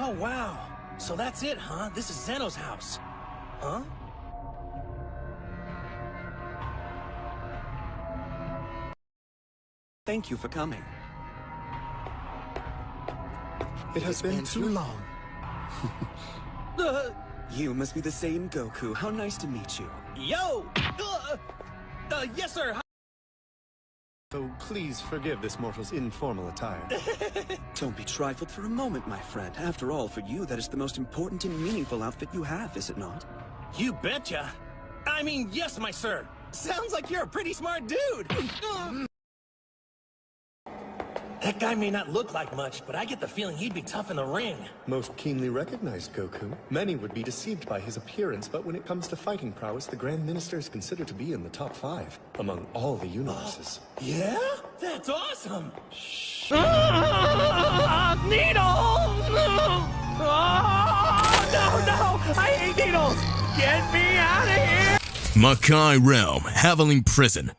Oh, wow. So that's it, huh? This is Zeno's house. Huh? Thank you for coming. It has been too long. You must be the Saiyan Goku. How nice to meet you. Yo! Yes, sir. So please forgive this mortal's informal attire. Don't be trifled for a moment, my friend. After all, for you, that is the most important and meaningful outfit you have, is it not? You betcha. I mean, yes, my sir. Sounds like you're a pretty smart dude. That guy may not look like much, but I get the feeling he'd be tough in the ring. Most keenly recognized, Goku. Many would be deceived by his appearance, but when it comes to fighting prowess, the Grand Minister is considered to be in the top 5 among all the universes. Yeah? That's awesome! Needles! No! I hate needles! Get me out of here! Makai Realm, Haveling Prison.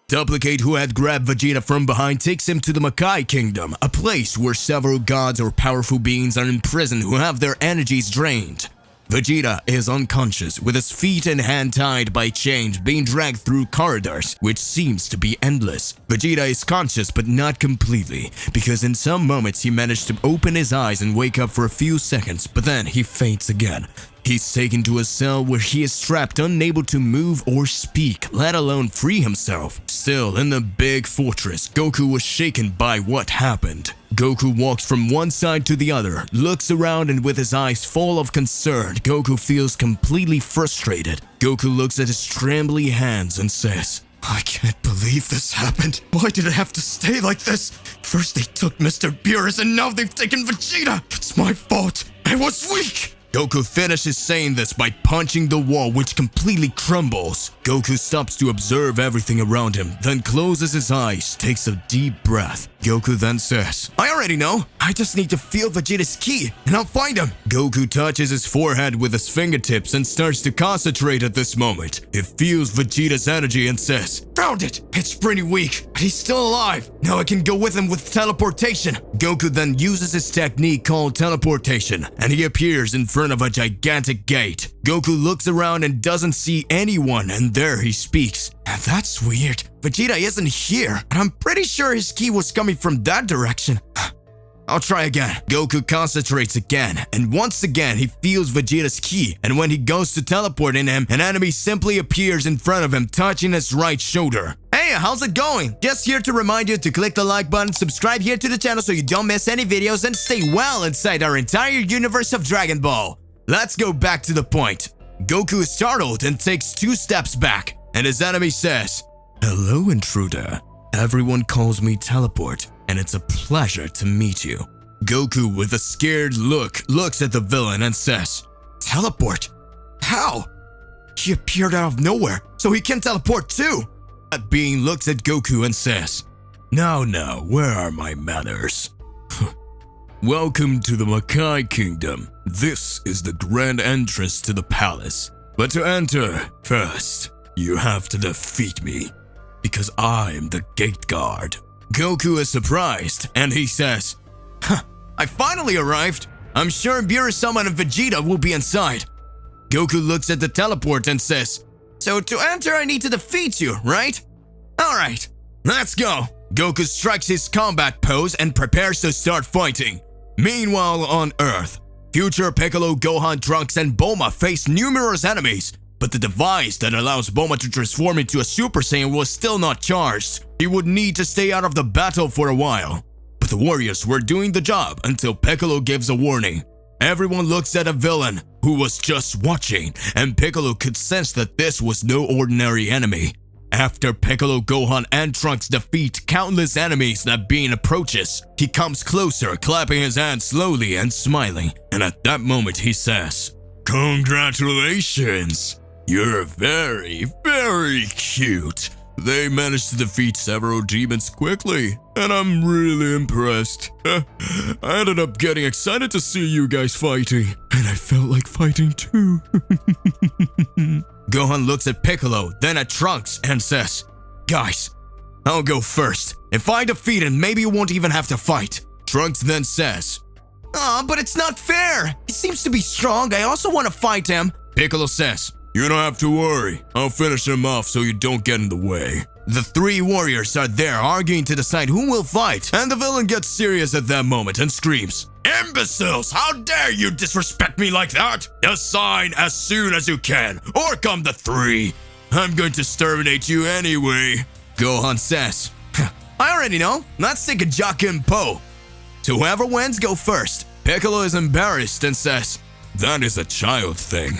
Duplicate, who had grabbed Vegeta from behind, takes him to the Makai Kingdom, a place where several gods or powerful beings are imprisoned who have their energies drained. Vegeta is unconscious, with his feet and hand tied by chains, being dragged through corridors, which seems to be endless. Vegeta is conscious, but not completely, because in some moments he managed to open his eyes and wake up for a few seconds, but then he faints again. He's taken to a cell where he is trapped, unable to move or speak, let alone free himself. Still, in the big fortress, Goku was shaken by what happened. Goku walks from one side to the other, looks around, and with his eyes full of concern, Goku feels completely frustrated. Goku looks at his trembling hands and says, I can't believe this happened. Why did it have to stay like this? First they took Mr. Beerus and now they've taken Vegeta. It's my fault. I was weak. Goku finishes saying this by punching the wall, which completely crumbles. Goku stops to observe everything around him, then closes his eyes, takes a deep breath. Goku then says, I already know. I just need to feel Vegeta's ki, and I'll find him. Goku touches his forehead with his fingertips and starts to concentrate at this moment. He feels Vegeta's energy and says, Found it! It's pretty weak, but he's still alive. Now I can go with him with teleportation. Goku then uses his technique called teleportation, and he appears in front of a gigantic gate. Goku looks around and doesn't see anyone, and there he speaks. That's weird. Vegeta isn't here, but I'm pretty sure his ki was coming from that direction. I'll try again. Goku concentrates again, and once again he feels Vegeta's ki, and when he goes to teleport in him, an enemy simply appears in front of him, touching his right shoulder. Hey, how's it going? Just here to remind you to click the like button, subscribe here to the channel so you don't miss any videos, and stay well inside our entire universe of Dragon Ball. Let's go back to the point. Goku is startled and takes 2 steps back, and his enemy says, Hello, intruder. Everyone calls me Teleport, and it's a pleasure to meet you. Goku, with a scared look, looks at the villain and says, Teleport? How? He appeared out of nowhere, so he can teleport too. That being looks at Goku and says, Now, where are my manners? Welcome to the Makai Kingdom. This is the grand entrance to the palace. But to enter, first, you have to defeat me, because I am the gate guard. Goku is surprised, and he says, I finally arrived. I'm sure Beerus-sama and Vegeta will be inside. Goku looks at the teleport and says, So to enter I need to defeat you, right? Alright, let's go. Goku strikes his combat pose and prepares to start fighting. Meanwhile on Earth, future Piccolo, Gohan, Trunks, and Bulma face numerous enemies, but the device that allows Bulma to transform into a Super Saiyan was still not charged. He would need to stay out of the battle for a while. But the warriors were doing the job until Piccolo gives a warning. Everyone looks at a villain who was just watching, and Piccolo could sense that this was no ordinary enemy. After Piccolo, Gohan, and Trunks defeat countless enemies that Bean approaches, he comes closer, clapping his hands slowly and smiling, and at that moment he says, Congratulations! You're very, very cute. They managed to defeat several demons quickly, and I'm really impressed. I ended up getting excited to see you guys fighting, and I felt like fighting too. Gohan looks at Piccolo, then at Trunks, and says, Guys, I'll go first. If I defeat him, maybe you won't even have to fight. Trunks then says, Aw, but it's not fair. He seems to be strong. I also want to fight him. Piccolo says, you don't have to worry. I'll finish him off so you don't get in the way. The three warriors are there arguing to decide who will fight, and the villain gets serious at that moment and screams, Imbeciles! How dare you disrespect me like that? Decide as soon as you can, or come the three. I'm going to exterminate you anyway. Gohan says, I already know. Let's take a Jakin Po. So whoever wins, go first. Piccolo is embarrassed and says, that is a child thing.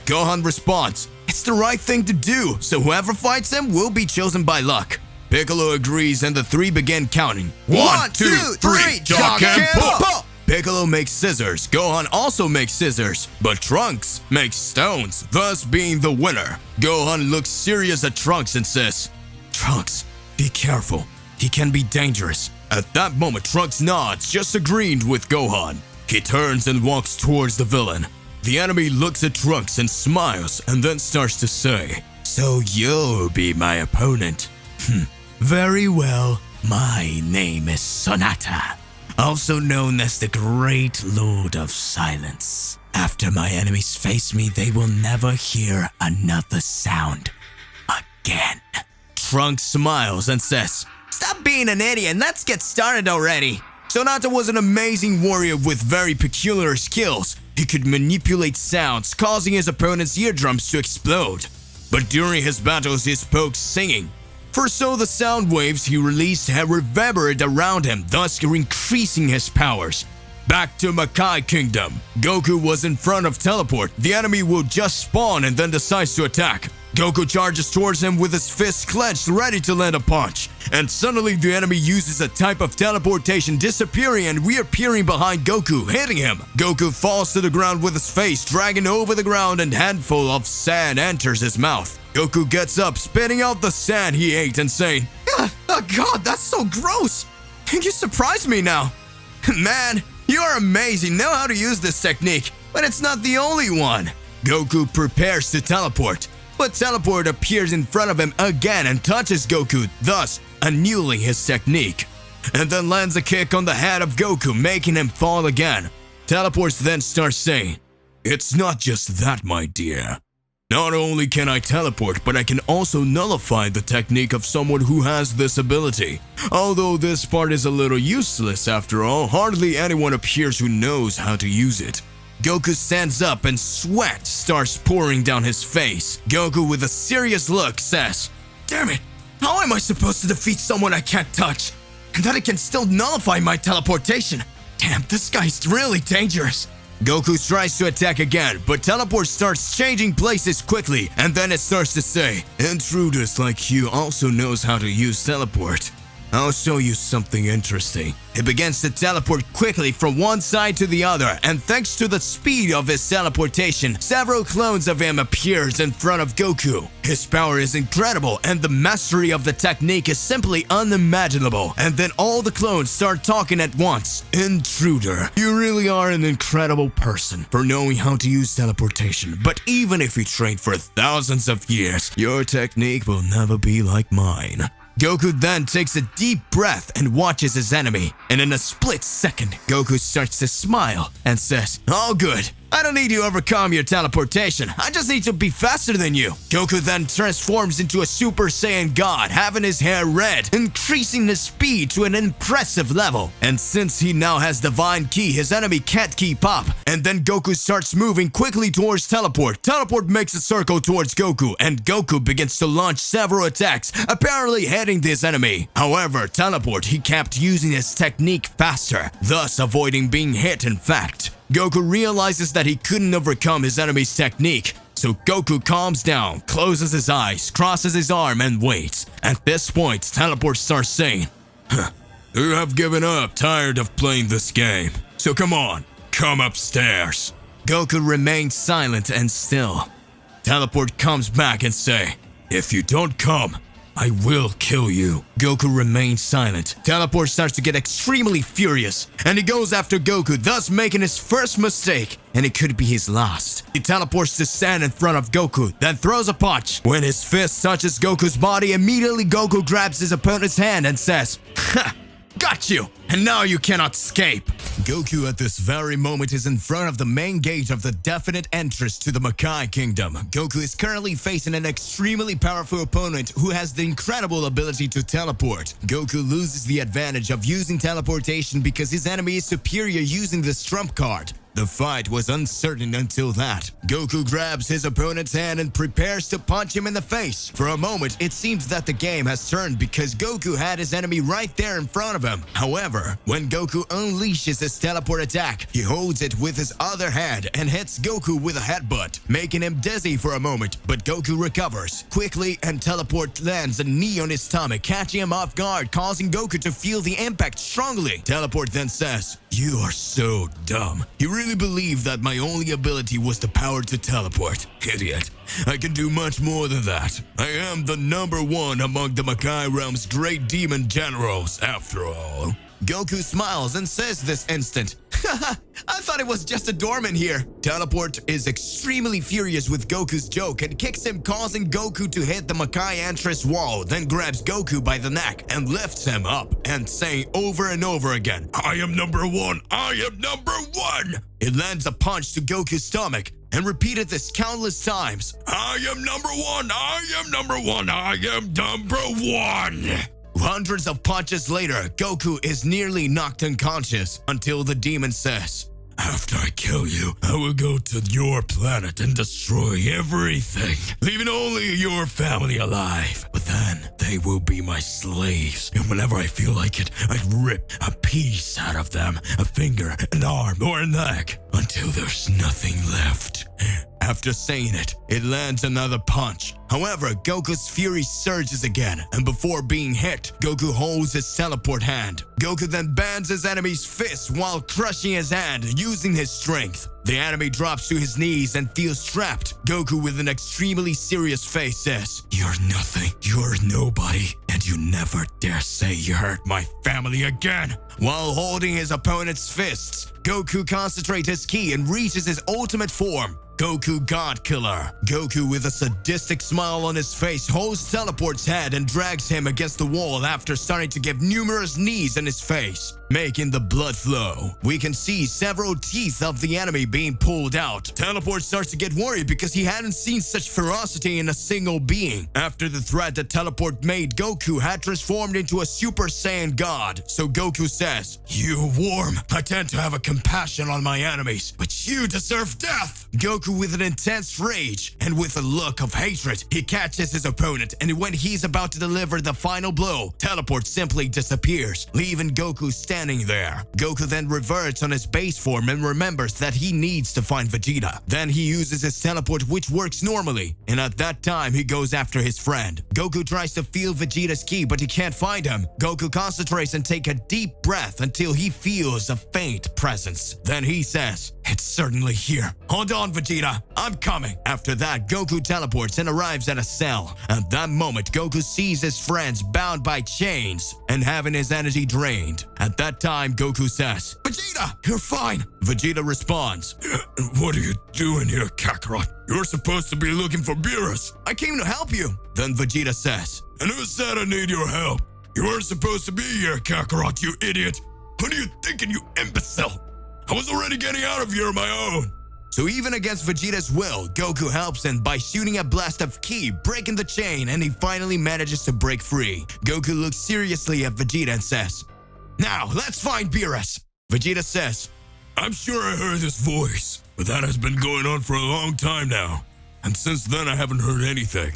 Gohan responds, it's the right thing to do, so whoever fights him will be chosen by luck. Piccolo agrees and the three begin counting. 1, 2, 3, Jakin Po! Piccolo makes scissors, Gohan also makes scissors, but Trunks makes stones, thus being the winner. Gohan looks serious at Trunks and says, Trunks, be careful. He can be dangerous. At that moment, Trunks nods, just agreeing with Gohan. He turns and walks towards the villain. The enemy looks at Trunks and smiles and then starts to say, so you'll be my opponent. Very well. My name is Sonata, also known as the Great Lord of Silence. After my enemies face me, they will never hear another sound again. Trunks smiles and says, stop being an idiot and let's get started already. Sonata was an amazing warrior with very peculiar skills. He could manipulate sounds, causing his opponent's eardrums to explode. But during his battles, he spoke singing. For so the sound waves he released had reverberated around him, thus increasing his powers. Back to Makai Kingdom. Goku was in front of Teleport. The enemy will just spawn and then decides to attack. Goku charges towards him with his fists clenched, ready to land a punch. And suddenly the enemy uses a type of teleportation, disappearing and reappearing behind Goku, hitting him. Goku falls to the ground with his face dragging over the ground and a handful of sand enters his mouth. Goku gets up, spitting out the sand he ate and saying, oh god, that's so gross. You surprised me now. Man, you are amazing, know how to use this technique, but it's not the only one. Goku prepares to teleport. But Teleport appears in front of him again and touches Goku, thus annulling his technique. And then lands a kick on the head of Goku, making him fall again. Teleport then starts saying, it's not just that, my dear. Not only can I teleport, but I can also nullify the technique of someone who has this ability. Although this part is a little useless after all, hardly anyone appears who knows how to use it. Goku stands up and sweat starts pouring down his face. Goku, with a serious look, says, damn it, how am I supposed to defeat someone I can't touch? And that I can still nullify my teleportation? Damn, this guy's really dangerous. Goku tries to attack again, but Teleport starts changing places quickly, and then it starts to say, intruders like you also knows how to use Teleport. I'll show you something interesting. He begins to teleport quickly from one side to the other, and thanks to the speed of his teleportation, several clones of him appears in front of Goku. His power is incredible, and the mastery of the technique is simply unimaginable. And then all the clones start talking at once. Intruder, you really are an incredible person for knowing how to use teleportation. But even if you trained for thousands of years, your technique will never be like mine. Goku then takes a deep breath and watches his enemy, and in a split second, Goku starts to smile and says, all good. I don't need to overcome your teleportation. I just need to be faster than you. Goku then transforms into a Super Saiyan God, having his hair red, increasing his speed to an impressive level. And since he now has Divine Ki, his enemy can't keep up. And then Goku starts moving quickly towards Teleport. Teleport makes a circle towards Goku, and Goku begins to launch several attacks, apparently hitting his enemy. However, Teleport, he kept using his technique faster, thus avoiding being hit in fact. Goku realizes that he couldn't overcome his enemy's technique, so Goku calms down, closes his eyes, crosses his arm, and waits. At this point, Teleport starts saying, you have given up, tired of playing this game. So come on, come upstairs. Goku remains silent and still. Teleport comes back and say, if you don't come, I will kill you. Goku remains silent. Teleport starts to get extremely furious, and he goes after Goku, thus making his first mistake, and it could be his last. He teleports to stand in front of Goku, then throws a punch. When his fist touches Goku's body, immediately Goku grabs his opponent's hand and says, ha! Got you! And now you cannot escape! Goku at this very moment is in front of the main gate of the definite entrance to the Makai Kingdom. Goku is currently facing an extremely powerful opponent who has the incredible ability to teleport. Goku loses the advantage of using teleportation because his enemy is superior using this trump card. The fight was uncertain until that. Goku grabs his opponent's hand and prepares to punch him in the face. For a moment, it seems that the game has turned because Goku had his enemy right there in front of him. However, when Goku unleashes his teleport attack, he holds it with his other hand and hits Goku with a headbutt, making him dizzy for a moment, but Goku recovers quickly and teleport lands a knee on his stomach, catching him off guard, causing Goku to feel the impact strongly. Teleport then says, "You are so dumb. You really believe that my only ability was the power to teleport? Idiot. I can do much more than that. I am the #1 among the Makai realm's great demon generals, after all." Goku smiles and says this instant, "Haha, I thought it was just a doorman here." Teleport is extremely furious with Goku's joke and kicks him, causing Goku to hit the Makai entrance wall, then grabs Goku by the neck and lifts him up and saying over and over again, "I am #1, I am #1. It lands a punch to Goku's stomach and repeated this countless times. "I am #1, I am #1, I am #1. Hundreds of punches later, Goku is nearly knocked unconscious until the demon says, "After I kill you, I will go to your planet and destroy everything, leaving only your family alive. But then they will be my slaves, and whenever I feel like it, I rip a piece out of them, a finger, an arm, or a neck, until there's nothing left." After saying it, it lands another punch. However, Goku's fury surges again, and before being hit, Goku holds his teleport hand. Goku then bans his enemy's fist while crushing his hand using his strength. The enemy drops to his knees and feels trapped. Goku, with an extremely serious face, says, "You're nothing, you're nobody, and you never dare say you hurt my family again." While holding his opponent's fists, Goku concentrates his ki and reaches his ultimate form, Goku God Killer. Goku, with a sadistic smile on his face, holds Teleport's head and drags him against the wall after starting to give numerous knees in his face, making the blood flow. We can see several teeth of the enemy being pulled out. Teleport starts to get worried because he hadn't seen such ferocity in a single being. After the threat that Teleport made, Goku had transformed into a Super Saiyan God. So Goku says, "You worm, I tend to have a compassion on my enemies, but you deserve death." Goku, with an intense rage and with a look of hatred, he catches his opponent, and when he's about to deliver the final blow, Teleport simply disappears, leaving Goku standing there. Goku then reverts on his base form and remembers that he needs to find Vegeta. Then he uses his teleport, which works normally, and at that time he goes after his friend. Goku tries to feel Vegeta's ki, but he can't find him. Goku concentrates and takes a deep breath until he feels a faint presence. Then he says, "It's certainly here. Hold on, Vegeta. I'm coming." After that, Goku teleports and arrives at a cell. At that moment, Goku sees his friends bound by chains and having his energy drained. At that time, Goku says, "Vegeta, you're fine." Vegeta responds, "What are you doing here, Kakarot? You're supposed to be looking for Beerus. I came to help you." Then Vegeta says, "And who said I need your help? You weren't supposed to be here, Kakarot, you idiot. What are you thinking, you imbecile? I was already getting out of here on my own." So even against Vegeta's will, Goku helps him by shooting a blast of ki, breaking the chain, and he finally manages to break free. Goku looks seriously at Vegeta and says, "Now, let's find Beerus." Vegeta says, "I'm sure I heard this voice, but that has been going on for a long time now, and since then I haven't heard anything."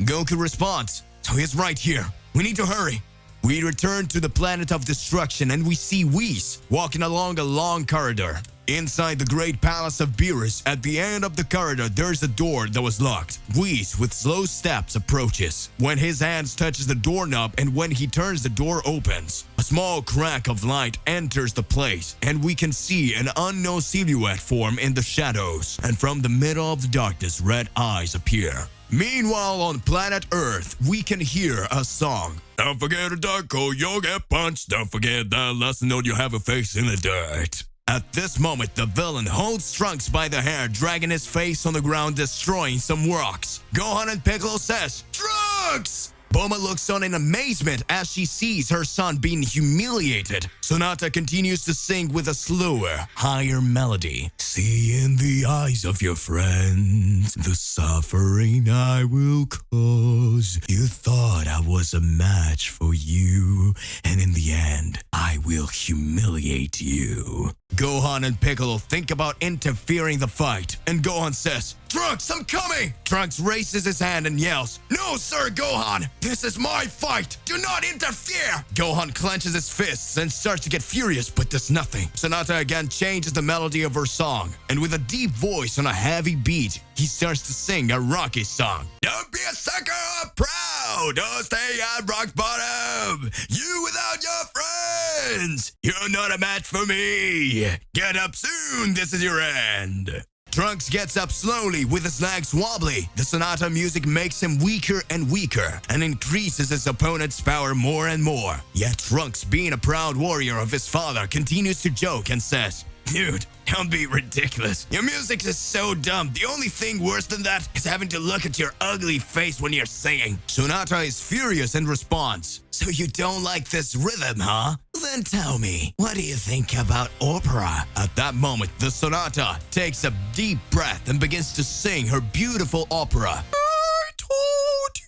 Goku responds, "So he's right here. We need to hurry." We return to the planet of destruction and we see Whis walking along a long corridor. Inside the great palace of Beerus, at the end of the corridor, there's a door that was locked. Whis, with slow steps, approaches. When his hands touches the doorknob and when he turns, the door opens. A small crack of light enters the place, and we can see an unknown silhouette form in the shadows. And from the middle of the darkness, red eyes appear. Meanwhile, on planet Earth, we can hear a song. "Don't forget a dark hole, you'll get punched. Don't forget that lesson, or you have a face in the dirt." At this moment, the villain holds Trunks by the hair, dragging his face on the ground, destroying some rocks. Gohan and Piccolo says, "Trunks!" Bulma looks on in amazement as she sees her son being humiliated. Sonata continues to sing with a slower, higher melody. See in the eyes of your friends the suffering I will cause. You thought I was a match for you, and in the end, I will humiliate you. Gohan and Piccolo think about interfering the fight, and Gohan says, "Trunks, I'm coming!" Trunks raises his hand and yells, "No, sir, Gohan! This is my fight! Do not interfere!" Gohan clenches his fists and starts to get furious, but does nothing. Sonata again changes the melody of her song, and with a deep voice on a heavy beat, he starts to sing a Rocky song. Don't be a sucker or proud! Don't stay at rock bottom! You without your friends! You're not a match for me! Get up soon, this is your end! Trunks gets up slowly with his legs wobbly. The Sonata music makes him weaker and weaker and increases his opponent's power more and more. Yet Trunks, being a proud warrior of his father, continues to joke and says, "Dude, don't be ridiculous. Your music is so dumb. The only thing worse than that is having to look at your ugly face when you're singing." Sonata is furious and responds, "So you don't like this rhythm, huh? Then tell me, what do you think about opera?" At that moment, the Sonata takes a deep breath and begins to sing her beautiful opera. "I told you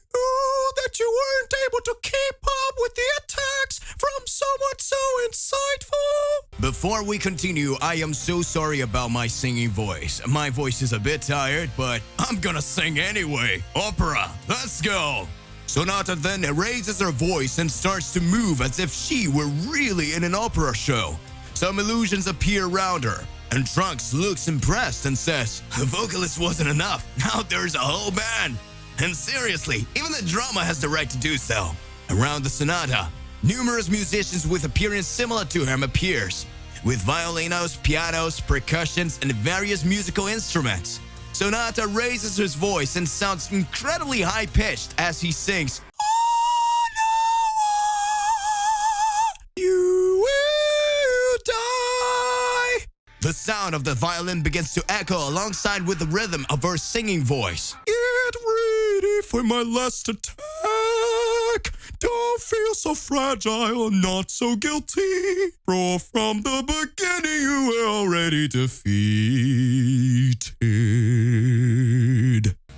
that you weren't able to keep up with the attacks from someone so insightful." Before we continue, I am so sorry about my singing voice. My voice is a bit tired, but I'm gonna sing anyway. Opera, let's go. Sonata then raises her voice and starts to move as if she were really in an opera show. Some illusions appear around her, and Trunks looks impressed and says, "The vocalist wasn't enough. Now there's a whole band. And seriously, even the drama has the right to do so." Around the Sonata, numerous musicians with appearance similar to him appears, with violinos, pianos, percussions, and various musical instruments. Sonata raises his voice and sounds incredibly high-pitched as he sings, "Oh, no, you will die." The sound of the violin begins to echo alongside with the rhythm of her singing voice. "Get ready for my last attack. Don't feel so fragile, not so guilty. For from the beginning you were already defeated."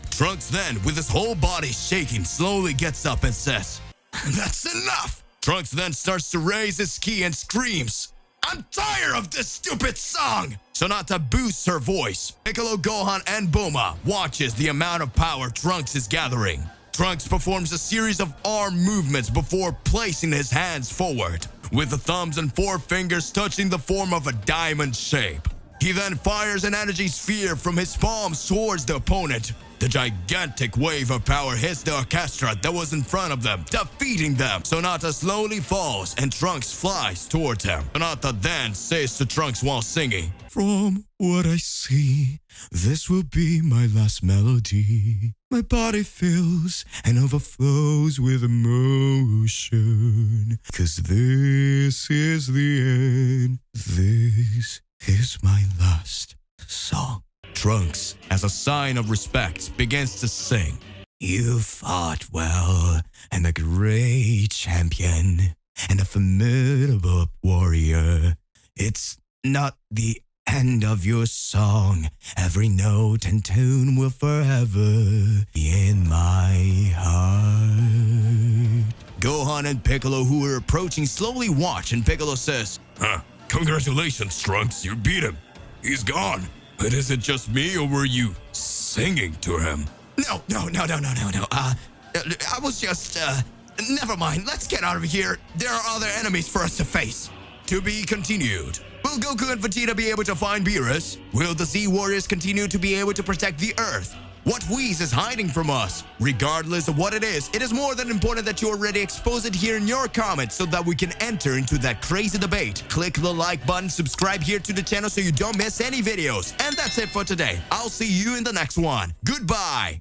Trunks then, with his whole body shaking, slowly gets up and says, "That's enough." Trunks then starts to raise his ki and screams, "I'm tired of this stupid song!" Sonata boosts her voice. Piccolo, Gohan, and Bulma watches the amount of power Trunks is gathering. Trunks performs a series of arm movements before placing his hands forward, with the thumbs and forefingers touching the form of a diamond shape. He then fires an energy sphere from his palms towards the opponent. The gigantic wave of power hits the orchestra that was in front of them, defeating them. Sonata slowly falls and Trunks flies towards him. Sonata then says to Trunks while singing, "From what I see, this will be my last melody. My body fills and overflows with emotion. 'Cause this is the end. This is my last song." Trunks, as a sign of respect, begins to sing, "You fought well, and a great champion, and a formidable warrior. It's not the end of your song. Every note and tune will forever be in my heart." Gohan and Piccolo, who are approaching, slowly watch, and Piccolo says, "Congratulations, Trunks, you beat him. He's gone. But is it just me, or were you singing to him?" No. I was just, never mind. Let's get out of here. There are other enemies for us to face. To be continued. Will Goku and Vegeta be able to find Beerus? Will the Z Warriors continue to be able to protect the Earth? What Whis is hiding from us? Regardless of what it is more than important that you already expose it here in your comments so that we can enter into that crazy debate. Click the like button, subscribe here to the channel so you don't miss any videos. And that's it for today. I'll see you in the next one. Goodbye.